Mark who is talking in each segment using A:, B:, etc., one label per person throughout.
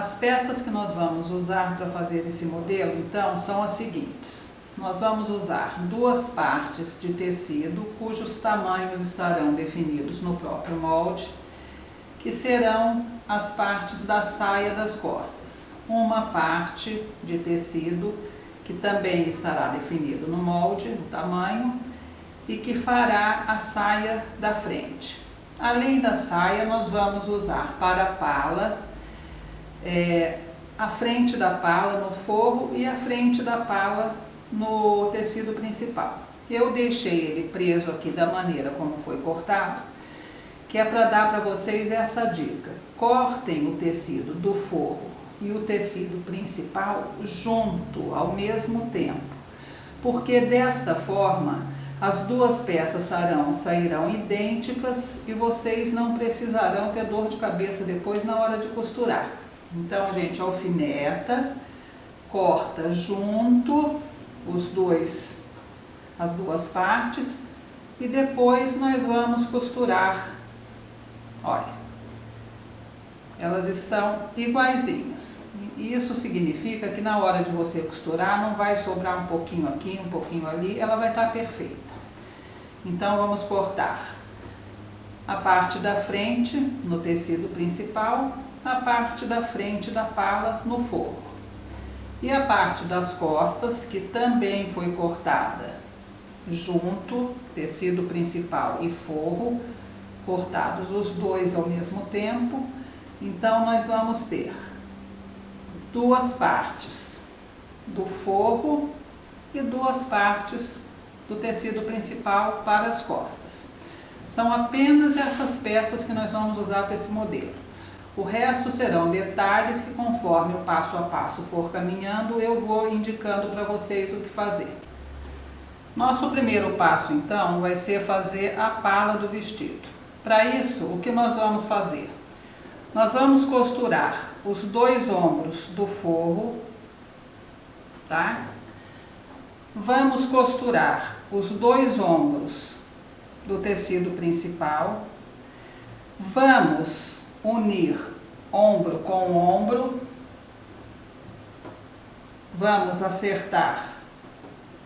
A: As peças que nós vamos usar para fazer esse modelo, então, são as seguintes. Nós vamos usar 2 partes de tecido, cujos tamanhos estarão definidos no próprio molde, que serão as partes da saia das costas. Uma parte de tecido, que também estará definido no molde, o tamanho, e que fará a saia da frente. Além da saia, nós vamos usar para a pala, a frente da pala no forro e a frente da pala no tecido principal. Eu deixei ele preso aqui da maneira como foi cortado, que é para dar para vocês essa dica. Cortem o tecido do forro e o tecido principal junto, ao mesmo tempo, porque desta forma as 2 peças sairão idênticas e vocês não precisarão ter dor de cabeça depois na hora de costurar. Então a gente alfineta, corta junto as 2 partes e depois nós vamos costurar. Olha, elas estão iguaizinhas. Isso significa que na hora de você costurar não vai sobrar um pouquinho aqui, um pouquinho ali, ela vai estar perfeita. Então vamos cortar a parte da frente no tecido principal, a parte da frente da pala no forro. E a parte das costas, que também foi cortada junto, tecido principal e forro, cortados os 2 ao mesmo tempo. Então nós vamos ter 2 partes do forro e 2 partes do tecido principal para as costas. São apenas essas peças que nós vamos usar para esse modelo. O resto serão detalhes que, conforme o passo a passo for caminhando, eu vou indicando para vocês o que fazer. Nosso primeiro passo, então, vai ser fazer a pala do vestido. Para isso, o que nós vamos fazer? Nós vamos costurar os 2 ombros do forro, tá? Vamos costurar os 2 ombros do tecido principal. Vamos unir ombro com ombro. Vamos acertar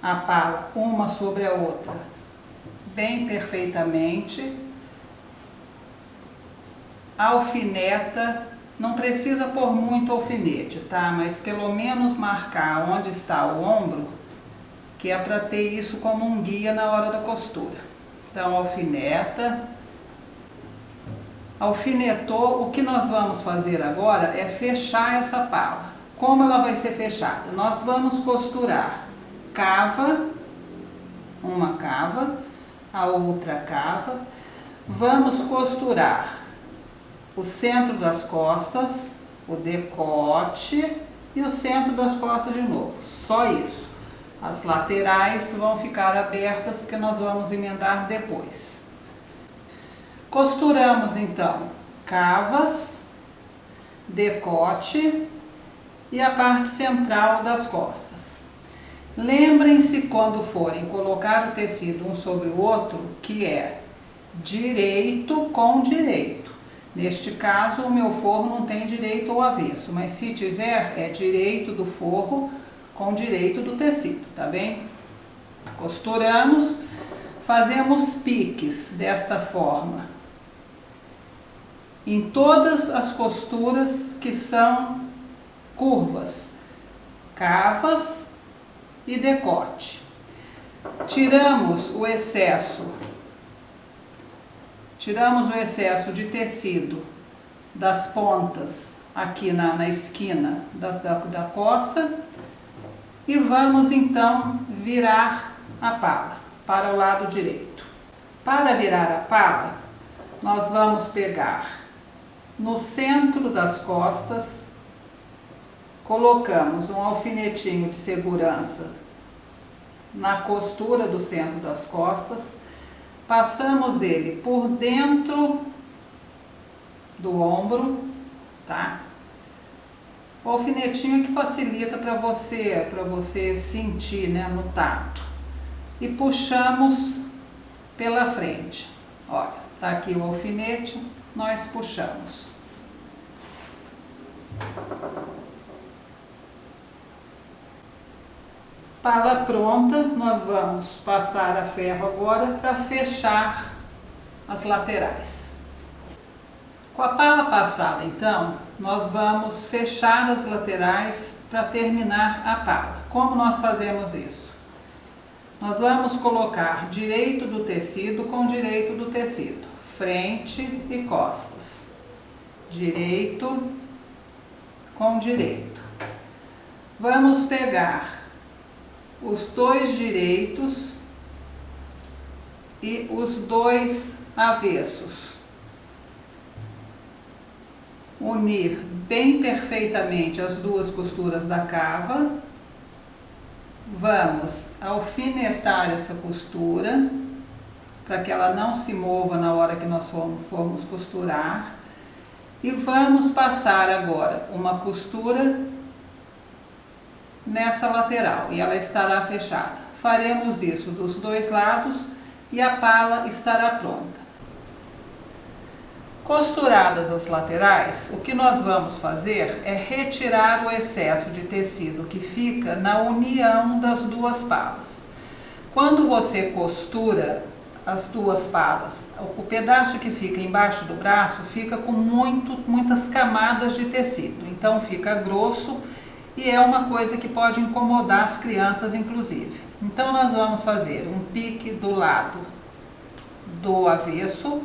A: a pala uma sobre a outra bem perfeitamente. Alfineta, não precisa pôr muito alfinete, tá? Mas pelo menos marcar onde está o ombro, que é para ter isso como um guia na hora da costura. Então alfineta, alfinetou. O que nós vamos fazer agora é fechar essa pala. Como ela vai ser fechada? Nós vamos costurar cava, uma cava, a outra cava. Vamos costurar o centro das costas, o decote e o centro das costas de novo. Só isso. As laterais vão ficar abertas porque nós vamos emendar depois. Costuramos então cavas, decote e a parte central das costas. Lembrem-se, quando forem colocar o tecido um sobre o outro, que é direito com direito. Neste caso, o meu forro não tem direito ou avesso, mas se tiver, é direito do forro com direito do tecido, tá bem? Costuramos, fazemos piques desta forma em todas as costuras que são curvas, cavas e decote. Tiramos o excesso de tecido das pontas aqui na esquina da costa e vamos então virar a pala para o lado direito. Para virar a pala, nós vamos pegar no centro das costas, colocamos um alfinetinho de segurança na costura do centro das costas, passamos ele por dentro do ombro, tá? O alfinetinho que facilita para você sentir, né, no tato. E puxamos pela frente. Olha, tá aqui o alfinete, nós puxamos. Pala pronta, nós vamos passar a ferro agora para fechar as laterais. Com a pala passada, então, nós vamos fechar as laterais para terminar a pala. Como nós fazemos isso? Nós vamos colocar direito do tecido com direito do tecido, frente e costas. Direito com direito. Vamos pegar os dois direitos e os dois avessos. Unir bem perfeitamente as duas costuras da cava. Vamos alfinetar essa costura para que ela não se mova na hora que nós formos costurar. E vamos passar agora uma costura nessa lateral e ela estará fechada. Faremos isso dos dois lados e a pala estará pronta. Costuradas as laterais, o que nós vamos fazer é retirar o excesso de tecido que fica na união das duas palas. Quando você costura as duas palas, o pedaço que fica embaixo do braço fica com muitas camadas de tecido, então fica grosso e é uma coisa que pode incomodar as crianças, inclusive. Então nós vamos fazer um pique do lado do avesso,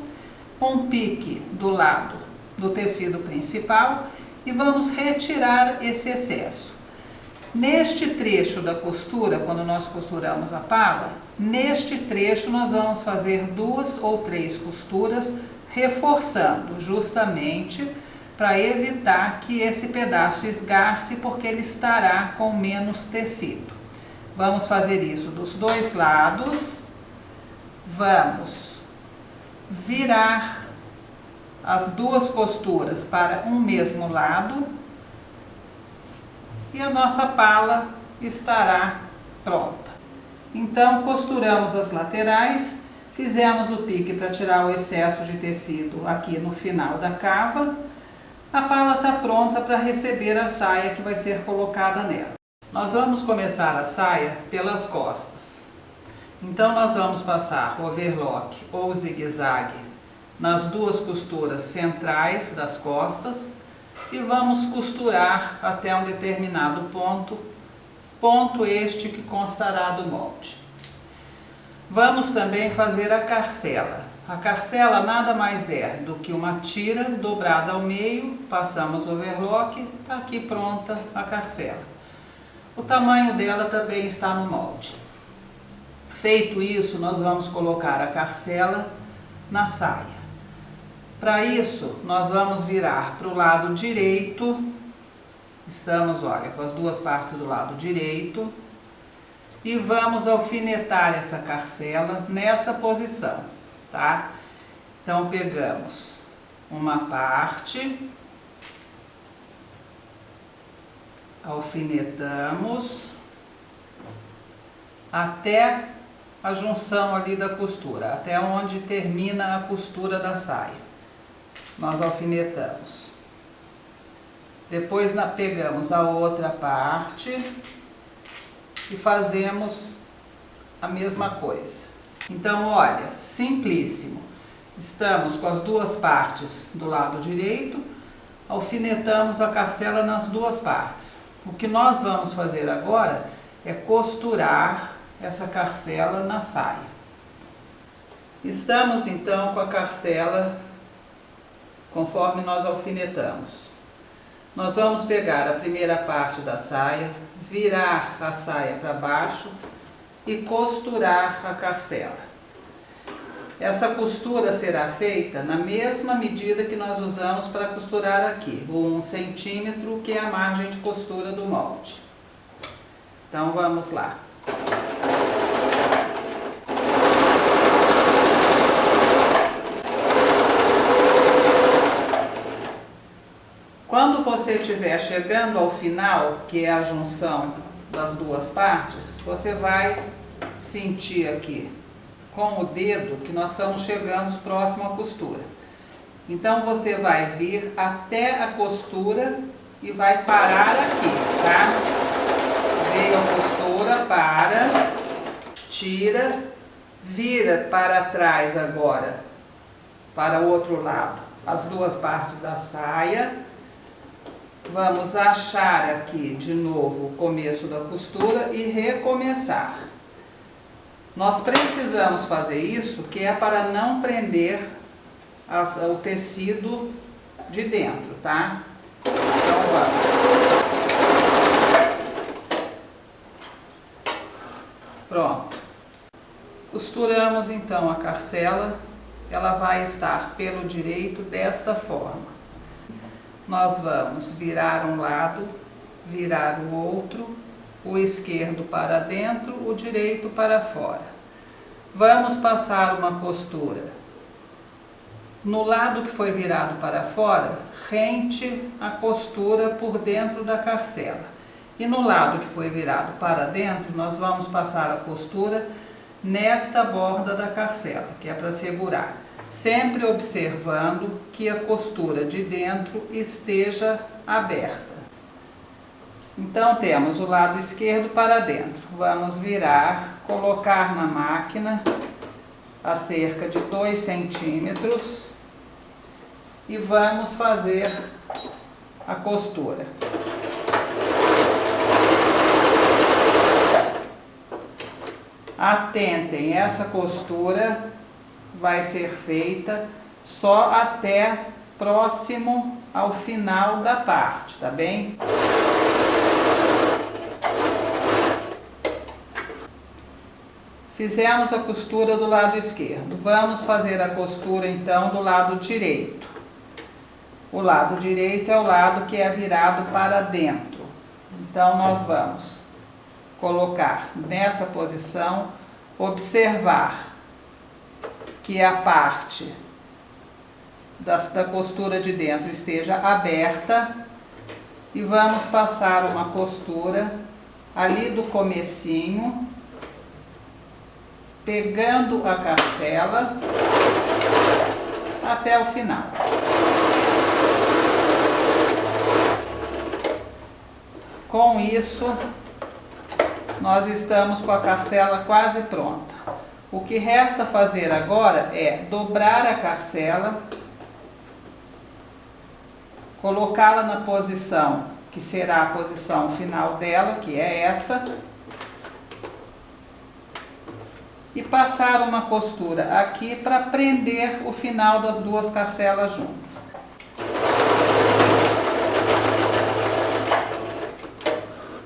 A: um pique do lado do tecido principal e vamos retirar esse excesso. Neste trecho da costura, quando nós costuramos a pala, neste trecho nós vamos fazer 2 ou 3 costuras, reforçando justamente para evitar que esse pedaço esgarce, porque ele estará com menos tecido. Vamos fazer isso dos dois lados. Vamos virar as duas costuras para um mesmo lado e a nossa pala estará pronta. Então, costuramos as laterais, fizemos o pique para tirar o excesso de tecido aqui no final da cava. A pala está pronta para receber a saia que vai ser colocada nela. Nós vamos começar a saia pelas costas. Então nós vamos passar overlock ou zigue-zague nas duas costuras centrais das costas e vamos costurar até um determinado ponto este que constará do molde. Vamos também fazer a carcela. A carcela nada mais é do que uma tira dobrada ao meio, passamos overlock, está aqui pronta a carcela. O tamanho dela também está no molde. Feito isso, nós vamos colocar a carcela na saia. Para isso, nós vamos virar para o lado direito, estamos, olha, com as duas partes do lado direito, e vamos alfinetar essa carcela nessa posição, tá? Então, pegamos uma parte, alfinetamos até a junção ali da costura, até onde termina a costura da saia. Nós alfinetamos. Depois pegamos a outra parte e fazemos a mesma coisa. Então, olha, simplíssimo. Estamos com as duas partes do lado direito, alfinetamos a carcela nas duas partes. O que nós vamos fazer agora é costurar essa carcela na saia. Estamos então com a carcela conforme nós alfinetamos. Nós vamos pegar a primeira parte da saia, virar a saia para baixo e costurar a carcela. Essa costura será feita na mesma medida que nós usamos para costurar aqui, o 1 centímetro, que é a margem de costura do molde. Então vamos lá. Quando você estiver chegando ao final, que é a junção das duas partes, você vai sentir aqui com o dedo que nós estamos chegando próximo à costura. Então você vai vir até a costura e vai parar aqui, tá? Veio a costura, para, tira, vira para trás agora, para o outro lado, as duas partes da saia. Vamos achar aqui de novo o começo da costura e recomeçar. Nós precisamos fazer isso, que é para não prender o tecido de dentro, tá? Então vamos. Pronto. Costuramos então a carcela, ela vai estar pelo direito desta forma. Nós vamos virar um lado, virar o outro, o esquerdo para dentro, o direito para fora. Vamos passar uma costura no lado que foi virado para fora, rente a costura por dentro da carcela. E no lado que foi virado para dentro, nós vamos passar a costura nesta borda da carcela, que é para segurar. Sempre observando que a costura de dentro esteja aberta. Então temos o lado esquerdo para dentro. Vamos virar, colocar na máquina a cerca de 2 centímetros e vamos fazer a costura. Atentem, essa costura vai ser feita só até próximo ao final da parte, tá bem? Fizemos a costura do lado esquerdo. Vamos fazer a costura então do lado direito. O lado direito é o lado que é virado para dentro. Então nós vamos colocar nessa posição, observar que a parte da costura de dentro esteja aberta e vamos passar uma costura ali do comecinho, pegando a carcela até o final. Com isso, nós estamos com a carcela quase pronta. O que resta fazer agora é dobrar a carcela, colocá-la na posição que será a posição final dela, que é essa, e passar uma costura aqui para prender o final das duas carcelas juntas.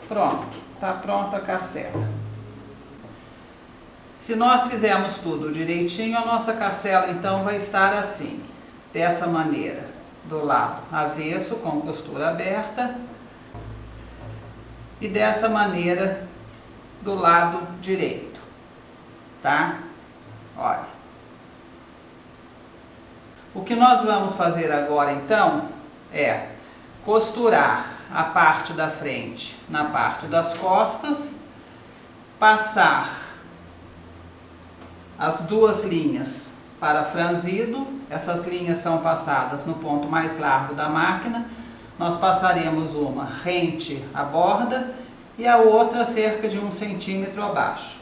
A: Pronto, está pronta a carcela. Se nós fizermos tudo direitinho, a nossa carcela então vai estar assim, dessa maneira, do lado avesso com costura aberta e dessa maneira do lado direito, tá? Olha. O que nós vamos fazer agora então é costurar a parte da frente na parte das costas, passar as duas linhas para franzido. Essas linhas são passadas no ponto mais largo da máquina. Nós passaremos uma rente à borda e a outra cerca de 1 centímetro abaixo.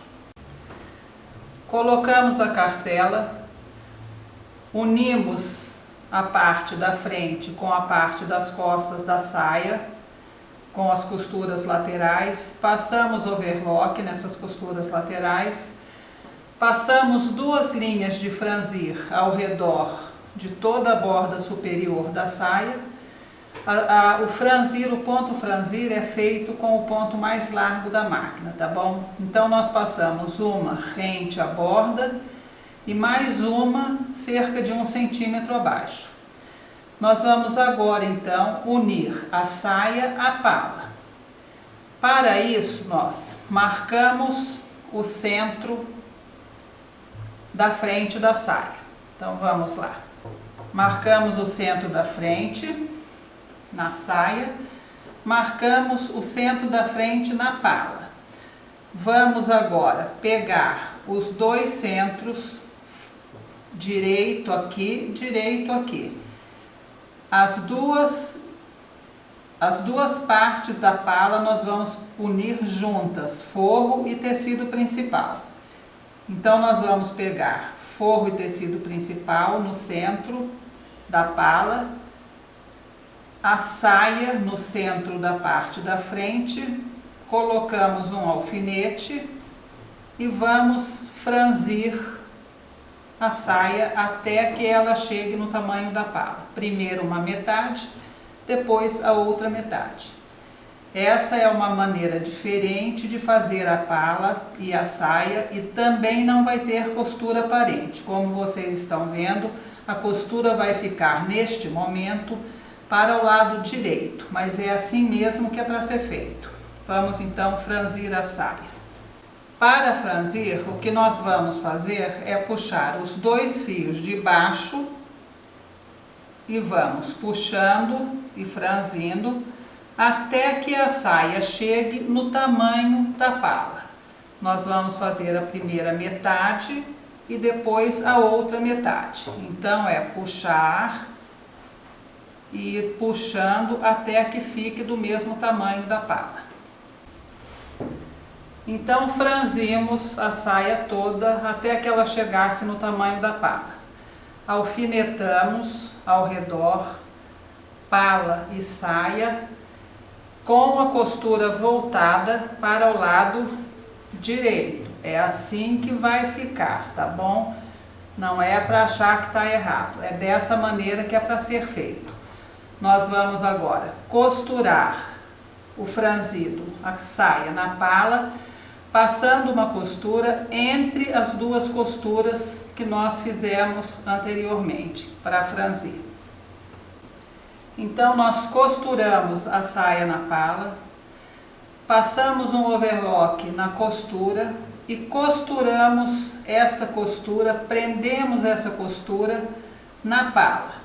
A: Colocamos a carcela, unimos a parte da frente com a parte das costas da saia, com as costuras laterais, passamos overlock nessas costuras laterais, passamos 2 linhas de franzir ao redor de toda a borda superior da saia. O ponto franzir é feito com o ponto mais largo da máquina, tá bom? Então nós passamos uma rente à borda e mais uma cerca de 1 centímetro abaixo. Nós vamos agora então unir a saia à pala. Para isso nós marcamos o centro da frente da saia. Então vamos lá. Marcamos o centro da frente na saia, marcamos o centro da frente na pala. Vamos agora pegar os 2 centros, direito aqui, as duas as duas partes da pala nós vamos unir juntas, forro e tecido principal. Então nós vamos pegar forro e tecido principal no centro da pala, a saia no centro da parte da frente, colocamos um alfinete e vamos franzir a saia até que ela chegue no tamanho da pala. Primeiro uma metade, depois a outra metade. Essa é uma maneira diferente de fazer a pala e a saia e também não vai ter costura aparente. Como vocês estão vendo, a costura vai ficar neste momento para o lado direito, mas é assim mesmo que é para ser feito. Vamos então franzir a saia. Para franzir, o que nós vamos fazer é puxar os dois fios de baixo e vamos puxando e franzindo até que a saia chegue no tamanho da pala. Nós vamos fazer a primeira metade e depois a outra metade. Então é puxar e ir puxando até que fique do mesmo tamanho da pala. Então franzimos a saia toda até que ela chegasse no tamanho da pala. Alfinetamos ao redor, pala e saia, com a costura voltada para o lado direito. É assim que vai ficar, tá bom? Não é para achar que está errado, é dessa maneira que é para ser feito. Nós vamos agora costurar o franzido, a saia na pala, passando uma costura entre as duas costuras que nós fizemos anteriormente para franzir. Então nós costuramos a saia na pala, passamos um overlock na costura e costuramos esta costura, prendemos essa costura na pala.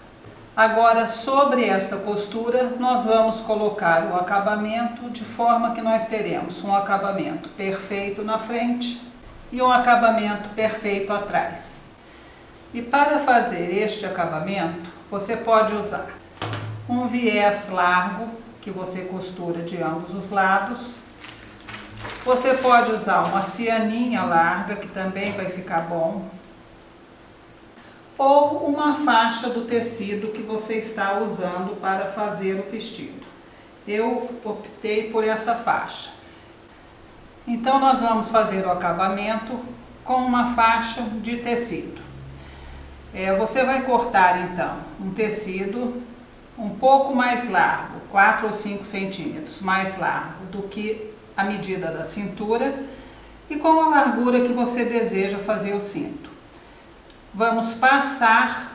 A: Agora, sobre esta costura, nós vamos colocar o acabamento de forma que nós teremos um acabamento perfeito na frente e um acabamento perfeito atrás. E para fazer este acabamento, você pode usar um viés largo, que você costura de ambos os lados. Você pode usar uma cianinha larga, que também vai ficar bom. Ou uma faixa do tecido que você está usando para fazer o vestido. Eu optei por essa faixa. Então nós vamos fazer o acabamento com uma faixa de tecido. Você vai cortar então um tecido um pouco mais largo, 4 ou 5 centímetros mais largo do que a medida da cintura e com a largura que você deseja fazer o cinto. Vamos passar,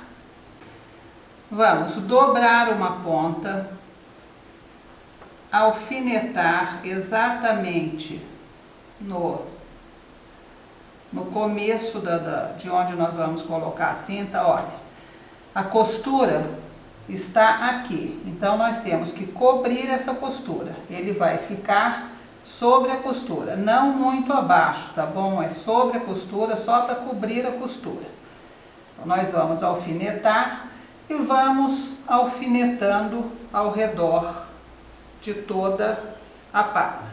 A: vamos dobrar uma ponta, alfinetar exatamente no começo de onde nós vamos colocar a cinta. Olha, a costura está aqui, então nós temos que cobrir essa costura. Ele vai ficar sobre a costura, não muito abaixo, tá bom? É sobre a costura, só para cobrir a costura. Nós vamos alfinetar e vamos alfinetando ao redor de toda a pala.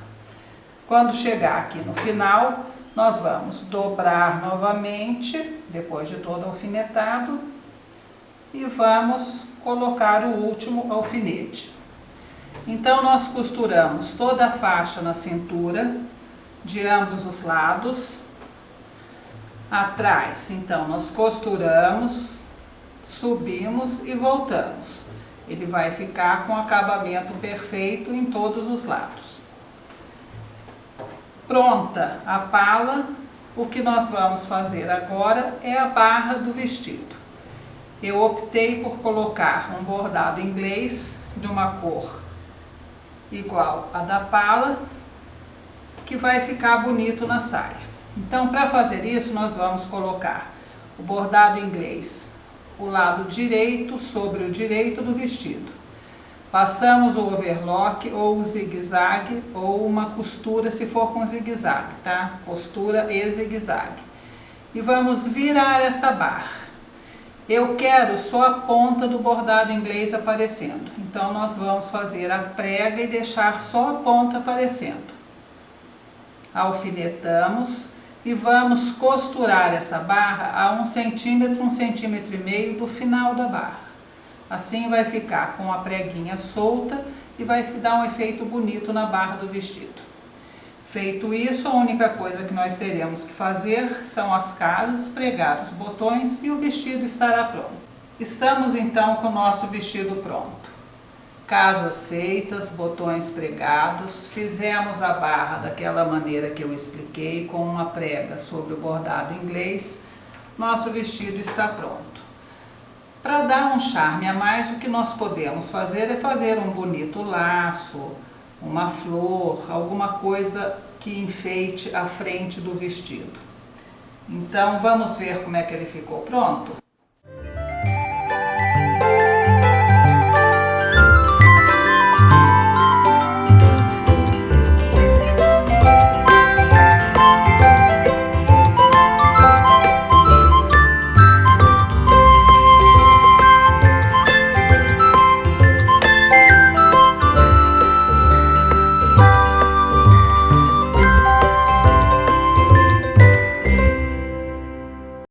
A: Quando chegar aqui no final, nós vamos dobrar novamente, depois de todo alfinetado, e vamos colocar o último alfinete. Então nós costuramos toda a faixa na cintura, de ambos os lados. Atrás, então, nós costuramos, subimos e voltamos. Ele vai ficar com acabamento perfeito em todos os lados. Pronta a pala, o que nós vamos fazer agora é a barra do vestido. Eu optei por colocar um bordado inglês de uma cor igual à da pala, que vai ficar bonito na saia. Então, para fazer isso, nós vamos colocar o bordado inglês, o lado direito sobre o direito do vestido. Passamos o overlock ou o zigue-zague ou uma costura se for com zigue-zague, tá? Costura e zigue-zague. E vamos virar essa barra. Eu quero só a ponta do bordado inglês aparecendo. Então, nós vamos fazer a prega e deixar só a ponta aparecendo. Alfinetamos e vamos costurar essa barra a 1 centímetro, 1,5 centímetros do final da barra. Assim vai ficar com a preguinha solta e vai dar um efeito bonito na barra do vestido. Feito isso, a única coisa que nós teremos que fazer são as casas, pregar os botões e o vestido estará pronto. Estamos então com o nosso vestido pronto. Casas feitas, botões pregados, fizemos a barra daquela maneira que eu expliquei, com uma prega sobre o bordado inglês, nosso vestido está pronto. Para dar um charme a mais, o que nós podemos fazer é fazer um bonito laço, uma flor, alguma coisa que enfeite a frente do vestido. Então, vamos ver como é que ele ficou pronto?